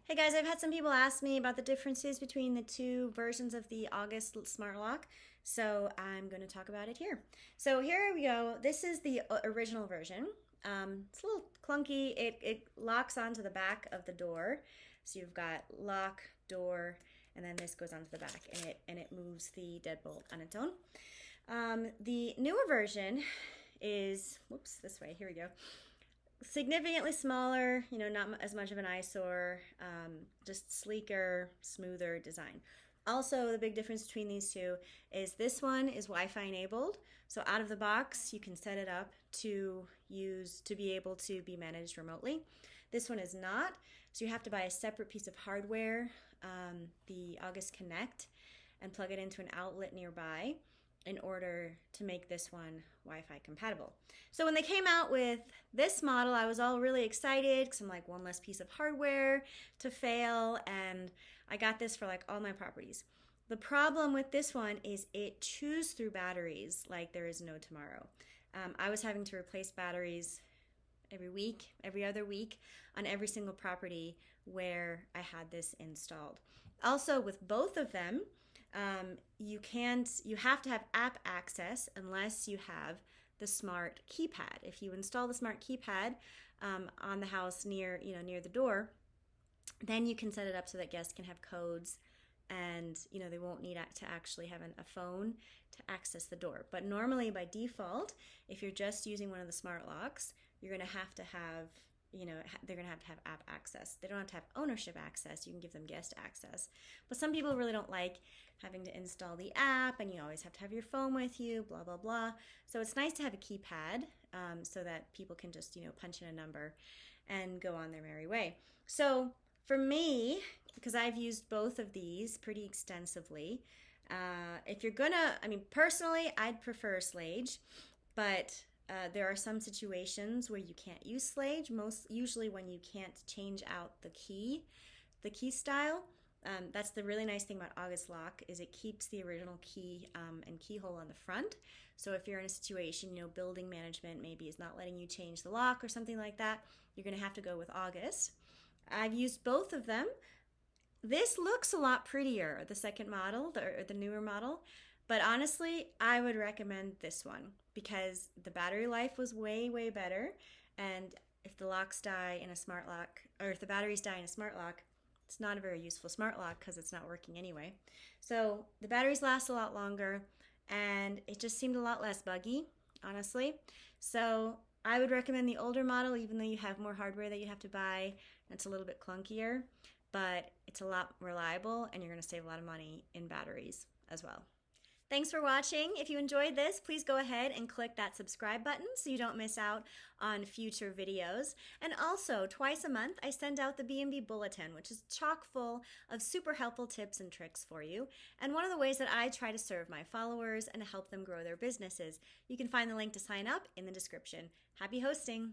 Hey guys, I've had some people ask me about the differences between the two versions of the August smart lock, so I'm going to talk about it here. So here we go. This is the original version. It's a little clunky. It locks onto the back of the door. So you've got lock, door, and then this goes onto the back, and it moves the deadbolt on its own. The newer version is, whoops, this way. Here we go. Significantly smaller, not as much of an eyesore, just sleeker, smoother design. Also, the big difference between these two is this one is Wi-Fi enabled. So out of the box, you can set it up to be able to be managed remotely. This one is not, so you have to buy a separate piece of hardware, the August Connect, and plug it into an outlet nearby in order to make this one Wi-Fi compatible. So when they came out with this model, I was all really excited because I'm like, one less piece of hardware to fail, and I got this for like all my properties. The problem with this one is it chews through batteries like there is no tomorrow. I was having to replace batteries every week, every other week on every single property where I had this installed. Also, with both of them, you have to have app access unless you have the smart keypad. If you install the smart keypad on the house near the door, then you can set it up so that guests can have codes, and they won't need to actually have a phone to access the door. But normally by default, if you're just using one of the smart locks, you're going to have they're going to have app access. They don't have to have ownership access. You can give them guest access. But some people really don't like having to install the app, and you always have to have your phone with you, blah, blah, blah. So it's nice to have a keypad so that people can just, punch in a number and go on their merry way. So for me, because I've used both of these pretty extensively, if you're personally, I'd prefer Schlage, but there are some situations where you can't use Schlage, usually when you can't change out the key style. That's the really nice thing about August Lock, is it keeps the original key and keyhole on the front. So if you're in a situation, building management maybe is not letting you change the lock or something like that, you're going to have to go with August. I've used both of them. This looks a lot prettier, the second model, the newer model. But honestly, I would recommend this one because the battery life was way, way better. And if the locks die in a smart lock, or if the batteries die in a smart lock, it's not a very useful smart lock because it's not working anyway. So the batteries last a lot longer, and it just seemed a lot less buggy, honestly. So I would recommend the older model, even though you have more hardware that you have to buy. It's a little bit clunkier, but it's a lot reliable, and you're going to save a lot of money in batteries as well. Thanks for watching. If you enjoyed this, please go ahead and click that subscribe button so you don't miss out on future videos. And also, twice a month, I send out the B&B Bulletin, which is chock full of super helpful tips and tricks for you, and one of the ways that I try to serve my followers and help them grow their businesses. You can find the link to sign up in the description. Happy hosting!